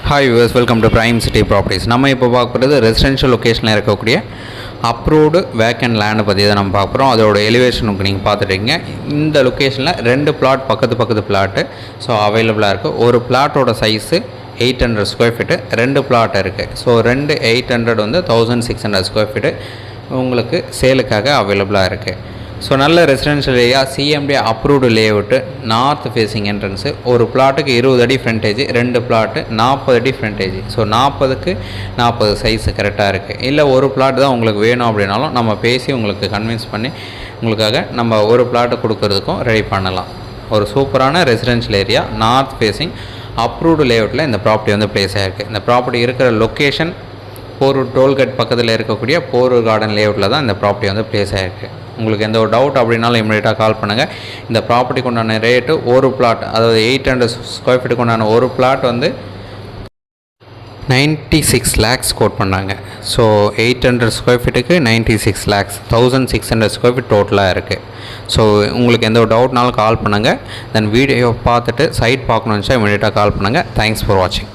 Hi viewers, welcome to prime city properties. நம்ம இப்போ பார்க்க போகிறது ரெசிடென்ஷியல் லொக்கேஷனில் இருக்கக்கூடிய அப்ரூவ்டு வேக்கண்ட் லேண்டை பற்றி தான் நம்ம பார்க்க போகிறோம். அதோட எலிவேஷனுக்கு நீங்கள் பார்த்துட்டீங்க. இந்த லொக்கேஷனில் 2 பிளாட் பக்கத்து பிளாட்டு ஸோ அவைலபிளாக இருக்குது. ஒரு பிளாட்டோட சைஸு 800 ஸ்கொயர் ஃபீட்டு, 2 பிளாட் இருக்குது. ஸோ 800 வந்து 1600 ஸ்கொயர் ஃபீட்டு உங்களுக்கு சேலுக்காக அவைலபிளாக இருக்குது. ஸோ நல்ல residential area, CMD approved layout, north facing entrance, ஒரு பிளாட்டுக்கு 20 அடி ஃப்ரண்டேஜ், 2 பிளாட்டு 40 அடி ஃப்ரண்டேஜ். ஸோ 40க்கு 40 சைஸு கரெக்டாக இருக்குது. இல்லை ஒரு பிளாட் தான் உங்களுக்கு வேணும் அப்படின்னாலும் நம்ம பேசி உங்களுக்கு கன்வின்ஸ் பண்ணி உங்களுக்காக நம்ம ஒரு பிளாட்டு கொடுக்கறதுக்கும் ரெடி பண்ணலாம். ஒரு சூப்பரான residential area, north facing approved லேஅவுட்டில் இந்த ப்ராப்பர்ட்டி வந்து பிளேஸ் ஆகிருக்கு. இந்த ப்ராப்பர்ட்டி இருக்கிற லொக்கேஷன் போரூர் டோல்கேட் பக்கத்தில் இருக்கக்கூடிய போரூர் கார்டன் லேஅவுட்டில் தான் இந்த ப்ராப்பர்ட்டி வந்து பிளேஸ் ஆகிருக்கு. உங்களுக்கு எந்த ஒரு டவுட் அப்படின்னாலும் இமீடியட்டாக கால் பண்ணுங்கள். இந்த ப்ராப்பர்ட்டிக்கு உண்டான ரேட்டு ஒரு பிளாட், அதாவது 800 ஸ்கொயர் ஃபீட்டுக்கு உண்டான ஒரு பிளாட் வந்து 96 lakhs கோட் பண்ணாங்க. ஸோ 800 ஸ்கொயர் ஃபீட்டுக்கு 96 lakhs, 1600 ஸ்கொயர் ஃபீட் டோட்டலாக இருக்குது. ஸோ உங்களுக்கு எந்த ஒரு டவுட்னாலும் கால் பண்ணுங்கள். தென் வீடியோ பார்த்துட்டு சைட் பார்க்கணுன்னு இமீடியட்டாக கால் பண்ணுங்கள். தேங்க்ஸ் ஃபார் வாட்சிங்.